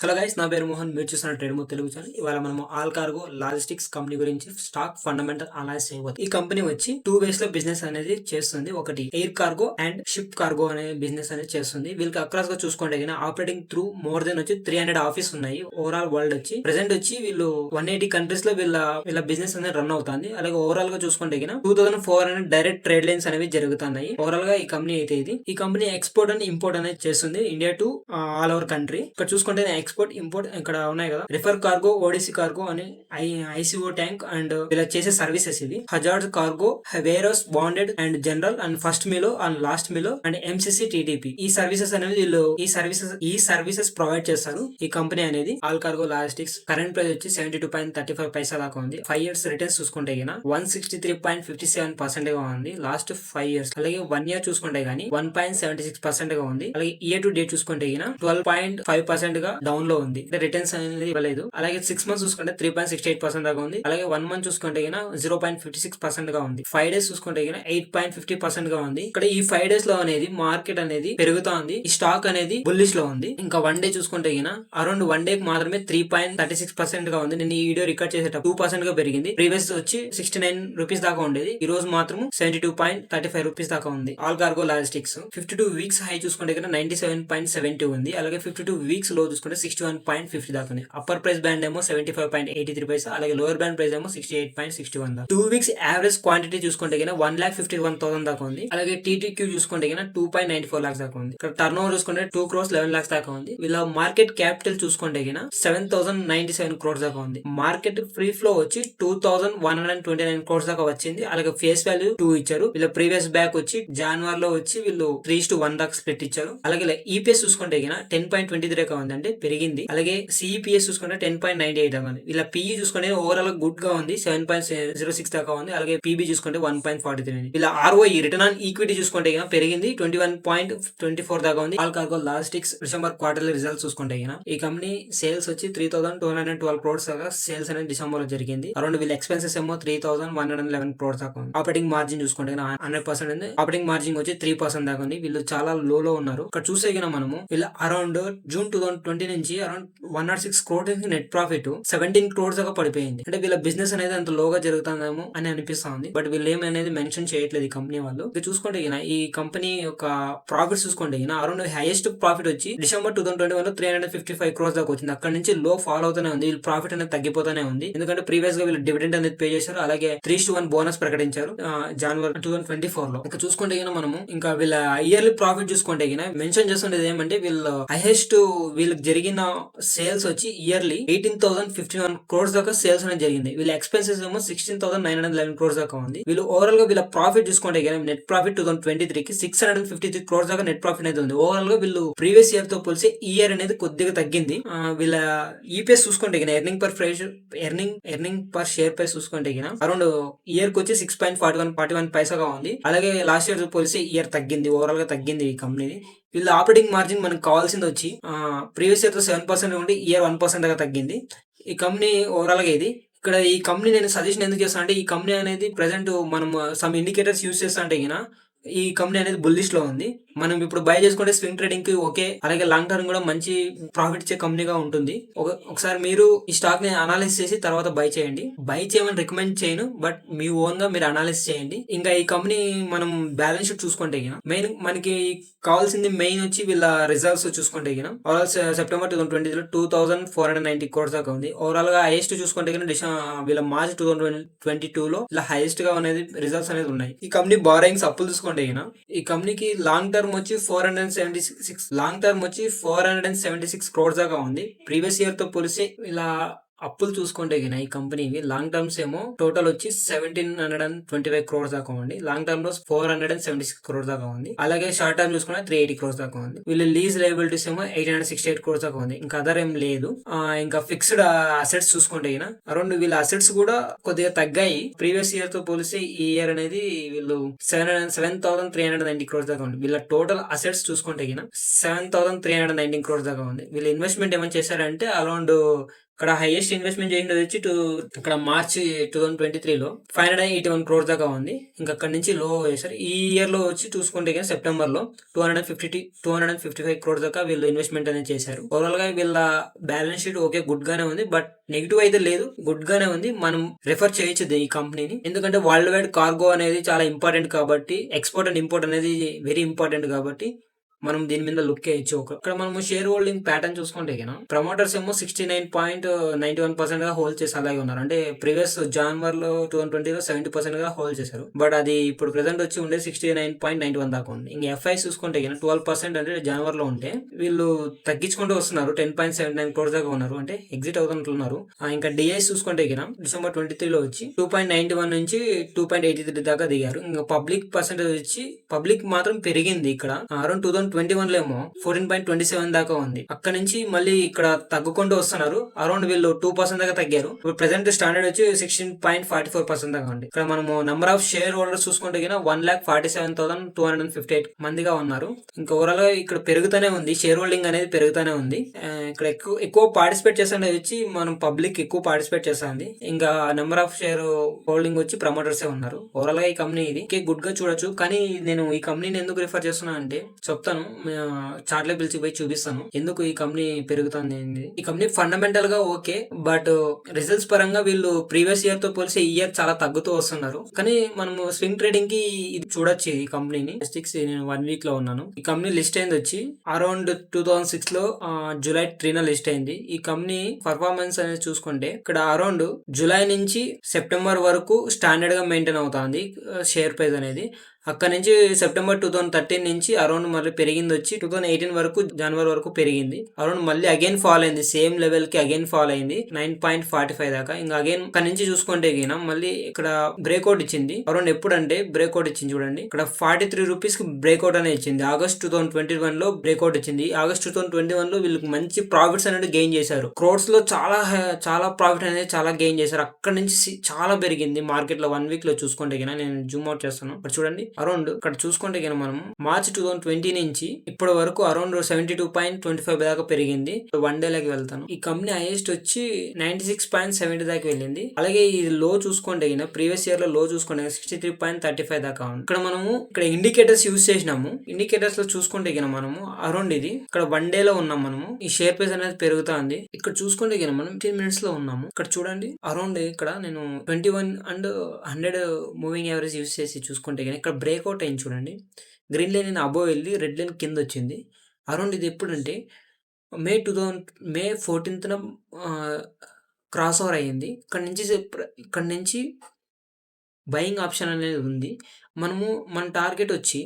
Hello guys, నా పేరు మోహన్. మీరు చూస్తున్న ట్రేడ్మో తెలుగు ఛానల్. ఇవాళ మనము ఆల్ కార్గో లాజిస్టిక్స్ కంపెనీ గురించి స్టాక్ ఫండమెంటల్ అనలైజ్ చేయబోతుంది. ఈ కంపెనీ వచ్చి 2 వేస్ లో బిజినెస్ అనేది చేస్తుంది. ఒకటి air cargo and ship cargo అనే బిజినెస్ అనేది చేస్తుంది. వీళ్ళకి అక్రాస్ గా చూసుకుంటే ఆపరేటింగ్ త్రూ మోర్ దెన్ వచ్చి 300 ఆఫీస్ ఉన్నాయి ఓవరాల్ వరల్డ్ వచ్చి. ప్రెసెంట్ వచ్చి వీళ్ళు 180 కంట్రీస్ లో వీళ్ళ బిజినెస్ అనేది రన్ అవుతుంది. అలాగే ఓవరాల్ గా చూసుకుంటే 2400 డైరెక్ట్ ట్రేడ్ లైన్స్ అనేవి జరుగుతున్నాయి. ఓవరాల్ గా ఈ కంపెనీ అయితే ఈ కంపెనీ ఎక్స్పోర్ట్ అండ్ ఇంపోర్ట్ అనేది చేస్తుంది India to all over country. ఇక్కడ చూసుకుంటే ఎక్స్పోర్ట్ ఇంపోర్ట్ ఇక్కడ ఉన్నాయి కదా, రిఫర్ కార్గో, ఓడిసి కార్గో అని ఐసిఓ ట్యాంక్ అండ్ ఇలా చేసే సర్వీసెస్ ఇవి. Hazard cargo, warehouse, bonded and general and first మీలో అండ్ లాస్ట్ మీలో అండ్ ఎంసిసి టీటీపీ ఈ సర్వీసెస్ అనేది వీళ్ళు ఈ సర్వీసెస్ ప్రొవైడ్ చేస్తారు ఈ కంపెనీ అనేది. All cargo logistics current price వచ్చి 72.35 పైసా దాకా ఉంది. 5 years రిటర్న్స్ చూసుకుంటే 163.57% గా ఉంది లాస్ట్ 5 years. అలాగే 1 year చూసుకుంటే 1.76% గా ఉంది. అలాగే ఇయర్ టు డేట్ చూసుకుంటే 12.5% గా డౌన్ లో ఉంది. రిటర్న్స్ అనేది ఇవ్వలేదు. అలాగే 6 months చూసుకుంటే 3.68% దాకా ఉంది. అలాగే 1 month చూసుకుంటే 0.56% గా ఉంది. 5 days చూసుకుంటే 8.50% గా ఉంది. ఇక్కడ ఈ 5 days లో అనేది మార్కెట్ అనేది పెరుగుతా ఉంది. ఈ స్టాక్ అనేది బుల్లిష్ లో ఉంది. ఇంకా 1 day చూసుకుంటే అరౌండ్ 1 day మాత్రమే 3.36% గా ఉంది. నేను ఈ వీడియో రికార్డ్ చేసేటప్పుడు 2% గా పెరిగింది. ప్రీవియస్ వచ్చి 69 రూపీస్ దాకా ఉండేది. ఈ రోజు మాత్రం 72.35 రూపీస్ దాకా ఉంది. All cargo logistics 52 weeks high చూసుకుంటే 97.70 ఉంది. అలాగే 52 weeks లో చూసుకుంటే 61.50 దాకా ఉంది. అప్పర్ ప్రైస్ బ్యాండ్ ఏమో 75.83 పైసా. అలాగే లోవర్ బ్యాండ్ ప్రైస్ ఏమో 68.61 దాకా. 2 weeks యావరేజ్ క్వాంటిటీ చూసుకుంటే 1,51,000 దాకా ఉంది. అలాగే టీటీక్యూ చూసుకుంటే 2.94 lakhs దాకా ఉంది. ఇక్కడ టర్న్ ఓవర్ చూసుకుంటే 2 crores 11 lakhs దాకా ఉంది. వీళ్ళ మార్కెట్ క్యాపిటల్ చూసుకుంటే 7,097 crores దాకా ఉంది. మార్కెట్ ఫ్రీ ఫ్లో వచ్చి 2,129 crores దాకా వచ్చింది. అలాగే ఫేస్ వాల్యూ 2 ఇచ్చారు. వీళ్ళ ప్రీవియస్ బ్యాక్ వచ్చి జనవరిలో వచ్చి వీళ్ళు 3:1 దాకా స్ప్లిట్ ఇచ్చారు. అలాగే ఈపీఎస్ చూసుకుంటే 10.23 దాకా ఉంది, అంటే పెరిగింది. అలాగే సిఈపిఎస్ చూసుకుంటే 10.98 దాకా ఉంది. వీళ్ళ పిఈ చూసుకుంటే ఓవరాల్ గుడ్ గా ఉంది, 7.06 దాకా ఉంది. అలాగే పీబీ చూసుకుంటే 1.43. వీళ్ళ ఆర్ఓఈ రిటర్న్ ఆన్ ఈక్విటీ చూసుకుంటే పెరిగింది, 21.24 దాకా ఉంది. All cargo logistics December quarterly results చూసుకుంటే ఈ కంపెనీ సేల్స్ వచ్చి 3,212 crores దాకా సేల్స్ అనేది డిసెంబర్ లో జరిగింది. అరౌండ్ వీళ్ళ ఎక్స్పెన్సెస్ ఏమో 3,111 crores దాకా ఉంది. ఆపరేటింగ్ మార్జిన్ చూసుకుంటే 100% ఉంది. ఆపరేటింగ్ మార్జిన్ వచ్చి 3% దాకా ఉంది. వీళ్ళు చాలా లో ఉన్నారు. ఇక్కడ చూసే మనము వీళ్ళ అరౌండ్ జూన్ 2020 నుంచి around 106 crores net profit 17 crores దాకా పడిపోయింది. అంటే వీళ్ళ బిజినెస్ అనేది అంత లోగా జరుగుతుందేమో అని అనిపిస్తుంది. బట్ వీళ్ళు ఏమనేది మెన్షన్ చేయట్లేదు ఈ కంపెనీ వాళ్ళు. చూసుకుంటే ఈ కంపెనీ యొక్క ప్రాఫిట్ చూసుకుంటే అరౌండ్ హైయెస్ట్ ప్రాఫిట్ వచ్చి డిసెంబర్ 2021 లో 355 crores దాకా వచ్చింది. అక్కడ నుంచి లో ఫాలో అవుతూనే ఉంది. వీళ్ళ ప్రాఫిట్ అనేది తగ్గిపోతూనే ఉంది. ఎందుకంటే ప్రీవియస్ గా వీళ్ళు డివిడెండ్ అనేది పే చేశారు. అలాగే 3:1 బోనస్ ప్రకటించారు జనవరి 2024 లో. ఇంకా చూసుకుంటే మనము ఇంకా వీళ్ళ ఇయర్లీ ప్రాఫిట్ చూసుకుంటే మెన్షన్ చేస్తుండేది ఏమంటే వీళ్ళు హైయెస్ట్ వీళ్ళకి జరిగిన సేల్స్ వచ్చి ఇయర్లీ 18,051 crores దాకా సేల్స్ అనేది జరిగింది. వీళ్ళ ఎక్స్పెన్సెస్ ఏమో 16,911 crores దాకా ఉంది. వీళ్ళు ఓవరాల్ గా వీళ్ళ ప్రాఫిట్ చూసుకుంటే నెట్ ప్రాఫిట్ 2023 కి 653 crores దాకా నెట్ ప్రాఫిట్ అనేది ఉంది. ఓవరాల్ గా వీళ్ళు ప్రీవియస్ ఇయర్ తో పోలిసి ఈ ఇయర్ అనేది కొద్దిగా తగ్గింది. వీళ్ళ ఈపీఎస్ చూసుకుంటే ఎర్నింగ్ పర్ షేర్ ప్రైస్ చూసుకుంటే అరౌండ్ ఇయర్ కి వచ్చి 6.41 పైసాగా ఉంది. అలాగే లాస్ట్ ఇయర్ పోలిసి ఇయర్ తగ్గింది, ఓవరాల్ గా తగ్గింది ఈ కంపెనీ. వీళ్ళ ఆపరేటింగ్ మార్జిన్ మనకు కావాల్సింది వచ్చి ప్రీవియస్ ఇయర్ తో 7% ఉండి ఇయర్ 1% దాకా తగ్గింది ఈ కంపెనీ ఓవరాల్ గా. ఇది ఇక్కడ ఈ కంపెనీ నేను సజెషన్ ఎందుకు చేస్తాను అంటే ఈ కంపెనీ అనేది ప్రెసెంట్ మనం సమ్ ఇండికేటర్స్ యూస్ చేస్తా అంటే ఈ కంపెనీ అనేది బుల్లిష్ లో ఉంది. మనం ఇప్పుడు బై చేసుకుంటే స్వింగ్ ట్రేడింగ్ కి ఓకే. అలాగే లాంగ్ టర్మ్ కూడా మంచి ప్రాఫిట్ ఇచ్చే కంపెనీగా ఉంటుంది. ఒకసారి మీరు ఈ స్టాక్ ని అనాలిసిస్ చేసి తర్వాత బై చేయండి. బై చేయమని రికమెండ్ చేయను, బట్ మీ ఓన్ గా మీరు అనాలిసిస్ చేయండి. ఇంకా ఈ కంపెనీ మనం బ్యాలెన్స్ షీట్ చూసుకుంటే మెయిన్ మనకి కావాల్సింది మెయిన్ వచ్చి వీళ్ళ రిజల్ట్స్ చూసుకుంటే ఓవరాల్ సెప్టెంబర్ 2020 2,490 crores దాకా ఉంది. ఓవరాల్ గా హైయెస్ట్ చూసుకుంటే వీళ్ళ మార్చ్ 2022 లో ఇలా హైయెస్ట్ గా అనేది రిజల్ట్స్ అనేది ఉన్నాయి. ఈ కంపెనీ బారోయింగ్స్ అప్పులు చూసుకుంటే ఈ కంపెనీకి లాంగ్ టర్మ్ వచ్చి 476 crores దాకా ఉంది. ప్రీవియస్ ఇయర్ తో పోలిస్తే ఇలా అప్పులు చూసుకుంటే ఈ కంపెనీకి లాంగ్ టర్మ్స్ ఏమో టోటల్ వచ్చి 1,725 crores దాకా ఉంది. లాంగ్ టర్మ్ లో 476 crores దాకా ఉంది. అలాగే షార్ట్ టర్మ్ చూసుకుంటే 380 crores దాకా ఉంది. వీళ్ళు లీజ్ లయబిలిటీస్ ఏమో 868 crores దాకా ఉంది. ఇంకా అదర్ ఏం లేదు. ఇంకా ఫిక్స్డ్ అసెట్స్ చూసుకుంటే అరౌండ్ వీళ్ళ అసెట్స్ కూడా కొద్దిగా తగ్గాయి ప్రీవియస్ ఇయర్ తో పోలిస్తే. ఈ ఇయర్ అనేది వీళ్ళు 7,390 crores దాకా ఉంది. వీళ్ళ టోటల్ అసెట్స్ చూసుకుంటే 7,319 crores దాకా ఉంది. వీళ్ళు ఇన్వెస్ట్మెంట్ ఏమైనా చేశారంటే అరౌండ్ ఇక్కడ హైయెస్ట్ ఇన్వెస్ట్మెంట్ చేసింది వచ్చి ఇక్కడ మార్చి 2023లో 581 crores దాకా ఉంది. ఇంకా అక్కడ నుంచి లో చేశారు. ఈ ఇయర్ లో వచ్చి చూసుకుంటే సెప్టెంబర్ లో 255 crores దాకా వీళ్ళు ఇన్వెస్ట్మెంట్ అనేది చేశారు. ఓవరాల్ గా వీళ్ళ బ్యాలెన్స్ షీట్ ఓకే గుడ్ గానే ఉంది, బట్ నెగిటివ్ అయితే లేదు, గుడ్ గానే ఉంది. మనం రెఫర్ చేయొచ్చు ఈ కంపెనీని, ఎందుకంటే వరల్డ్ వైడ్ కార్గో అనేది చాలా ఇంపార్టెంట్ కాబట్టి, ఎక్స్పోర్ట్ అండ్ ఇంపోర్ట్ అనేది వెరీ ఇంపార్టెంట్ కాబట్టి మనం దీని మీద లుక్ వేయచ్చు. ఇక్కడ మనం షేర్ హోల్డింగ్ ప్యాటర్న్ చూసుకుంటే ప్రమోటర్స్ ఏమో 69.91% గా హోల్డ్ చేసి అలాగే ఉన్నారు. అంటే ప్రీవియస్ జనవరిలో 2020లో 70% గా హోల్డ్ చేశారు, బట్ అది ఇప్పుడు ప్రెసెంట్ వచ్చి ఉండే 69.91 దాకా ఉంది. ఇంకా ఎఫ్ఐ చూసుకుంటే 12% అంటే జనవరిలో ఉంటే వీళ్ళు తగ్గించుకుంటూ వస్తున్నారు. 10.79 crores దాకా ఉన్నారు, అంటే ఎగ్జిట్ అవుతున్నారు. ఇంకా డిఐస్ చూసుకుంటే డిసెంబర్ 23లో వచ్చి 2.91 నుంచి 2.83 దాకా దిగారు. ఇంకా పబ్లిక్ పర్సెంటేజ్ వచ్చి పబ్లిక్ మాత్రం పెరిగింది. ఇక్కడ అరౌండ్ 2021లో ఏమో 14.27 దాకా ఉంది. అక్కడ నుంచి మళ్ళీ ఇక్కడ తగ్గుకుంటూ వస్తున్నారు. అరౌండ్ వీళ్ళు 2% దాకా తగ్గారు. ఇప్పుడు ప్రెసెంట్ స్టాండర్డ్ వచ్చి 16.44% దాకా ఉంది. ఇక్కడ మనము నంబర్ ఆఫ్ షేర్ హోల్డర్స్ చూసుకుంటే 1,47,258 మందిగా ఉన్నారు. ఇంకా ఓవరాల్ గా ఇక్కడ పెరుగుతూనే ఉంది, షేర్ హోల్డింగ్ అనేది పెరుగుతూనే ఉంది. ఇక్కడ ఎక్కువ పార్టిసిపేట్ చేస్తుండే వచ్చి మనం పబ్లిక్ ఎక్కువ పార్టిసిపేట్ చేస్తుంది. ఇంకా నెంబర్ ఆఫ్ షేర్ హోల్డింగ్ వచ్చి ప్రమోటర్స్ ఉన్నారు. ఓవరాల్ గా ఈ కంపెనీ ఇది గుడ్ గా చూడొచ్చు. కానీ నేను ఈ కంపెనీని ఎందుకు రిఫర్ చేస్తున్నా అంటే చెప్తాను, చార్ట్లో పిలిచి పోయి చూపిస్తాను ఎందుకు ఈ కంపెనీ పెరుగుతుంది. ఈ కంపెనీ ఫండమెంటల్ గా ఓకే, బట్ రిజల్ట్స్ పరంగా వీళ్ళు ప్రీవియస్ ఇయర్ తో పోలిసి ఈ ఇయర్ చాలా తగ్గుతూ వస్తున్నారు. కానీ మనము స్వింగ్ ట్రేడింగ్ కి ఇది చూడొచ్చు. ఈ కంపెనీని నేను 1 వీక్ లో ఉన్నాను. ఈ కంపెనీ లిస్ట్ అయింది వచ్చి అరౌండ్ 2006 లో జూలై 3న లిస్ట్ అయింది. ఈ కంపెనీ పర్ఫార్మెన్స్ అనేది చూసుకుంటే ఇక్కడ అరౌండ్ జూలై నుంచి సెప్టెంబర్ వరకు స్టాండర్డ్ గా మెయింటైన్ అవుతుంది షేర్ ప్రైస్ అనేది. అక్కడ నుంచి సెప్టెంబర్ 2013 నుంచి అరౌండ్ మళ్ళీ పెరిగింది వచ్చి 2018 వరకు జనవరి వరకు పెరిగింది. అరౌండ్ మళ్ళీ అగైన్ ఫాల్ అయింది, సేమ్ లెవెల్ కి అగైన్ ఫాల్ అయింది 9.45 దాకా. ఇంకా అగైన్ అక్కడ నుంచి చూసుకుంటే మళ్ళీ ఇక్కడ బ్రేక్అవుట్ ఇచ్చింది. అరౌండ్ ఎప్పుడంటే బ్రేక్అవుట్ ఇచ్చింది చూడండి, ఇక్కడ 43 రూపీస్ కి బ్రేక్అవుట్ అనేది ఇచ్చింది. ఆగస్ట్ 2021 లో బ్రేక్అవుట్ ఇచ్చింది. ఆగస్ట్ 2021 లో వీళ్ళకి మంచి ప్రాఫిట్స్ అనేది గెయిన్ చేశారు. క్రోడ్స్ లో చాలా ప్రాఫిట్ అనేది చాలా గెయిన్ చేశారు. అక్కడ నుంచి చాలా పెరిగింది మార్కెట్ లో 1 వీక్ లో చూసుకుంటే నేను జూమ్ అవుట్ చేస్తాను. ఇక్కడ చూడండి, అరౌండ్ ఇక్కడ చూసుకుంటే మనం మార్చ్ 2020 నుంచి ఇప్పటి వరకు అరౌండ్ 72.25 దాకా పెరిగింది. 1 డే లాగా వెళ్తాను. ఈ కంపెనీ హైయెస్ట్ వచ్చి 96.70 దాకా వెళ్ళింది. అలాగే ఈ లో చూసుకుంటే ప్రీవియస్ ఇయర్ లో చూసుకుంటే 63.35 దాకా ఉంది. ఇక్కడ ఇండికేటర్స్ యూజ్ చేసినాము. ఇండికేటర్స్ లో చూసుకుంటే మనము అరౌండ్ ఇది ఇక్కడ 1 డే లో ఉన్నాం. మనము ఈ షేర్ ప్రైస్ అనేది పెరుగుతుంది. ఇక్కడ చూసుకుంటే మనం 15 మినిట్స్ లో ఉన్నాము. ఇక్కడ చూడండి, అరౌండ్ ఇక్కడ నేను 21 అండ్ 100 మూవింగ్ యావరేజ్ యూజ్ చేసి చూసుకుంటే ఇక్కడ బ్రేక్అవుట్ అయింది చూడండి. గ్రీన్ లైన్ అబోవ్ వెళ్ళి రెడ్ లైన్ కింద వచ్చింది. అరౌండ్ ఇది ఎప్పుడంటే మే 14న క్రాస్ ఓవర్ అయ్యింది. ఇక్కడ నుంచి బయింగ్ ఆప్షన్ అనేది ఉంది. మన టార్గెట్ వచ్చి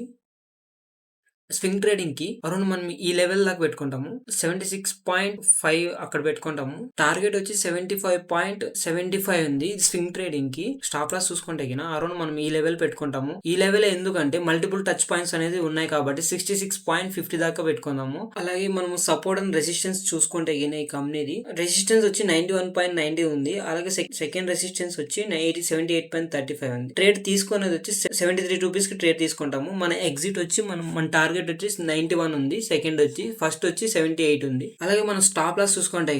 స్వింగ్ ట్రేడింగ్ కి అరౌండ్ మనం ఈ లెవెల్ దాకా పెట్టుకుంటాము. 76.5 అక్కడ పెట్టుకుంటాము. టార్గెట్ వచ్చి 75.75 ఉంది. ఇది స్వింగ్ ట్రేడింగ్ కి. స్టాప్ లాస్ చూసుకుంటే అరౌండ్ మనం ఈ లెవెల్ పెట్టుకుంటాము. ఈ లెవెల్ ఎందుకంటే మల్టిపుల్ టచ్ పాయింట్స్ అనేది ఉన్నాయి కాబట్టి 66.50 దాకా పెట్టుకుందాము. అలాగే మనము సపోర్ట్ అండ్ రెసిస్టెన్స్ చూసుకుంటే ఈ కంపెనీది రెసిస్టెన్స్ వచ్చి 91.90 ఉంది. అలాగే సెకండ్ రెసిస్టెన్స్ వచ్చి 78.35 ఉంది. ట్రేడ్ తీసుకునేది వచ్చి 73 రూపీస్ కి ట్రేడ్ తీసుకుంటాము. మన ఎగ్జిట్ వచ్చి మన టార్గెట్ వచ్చి 91 ఉంది. సెకండ్ వచ్చి ఫస్ట్ వచ్చి 78 ఉంది. అలాగే మనం స్టాప్ లాస్ చూసుకుంటే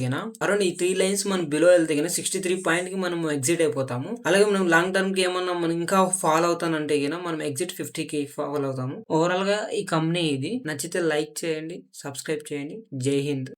అరౌండ్ ఈ 3 లైన్స్ మనం బిలో వెళ్తే 63 పాయింట్ కి మనం ఎగ్జిట్ అయిపోతాము. అలాగే మనం లాంగ్ టర్మ్ కి ఏమన్నా మనం ఇంకా ఫాలో అవుతానంటే మనం ఎగ్జిట్ 50 కి ఫాలో అవుతాము. ఓవరాల్ గా ఈ కంపెనీ ఇది నచ్చితే లైక్ చేయండి, సబ్స్క్రైబ్ చేయండి. జై హింద్.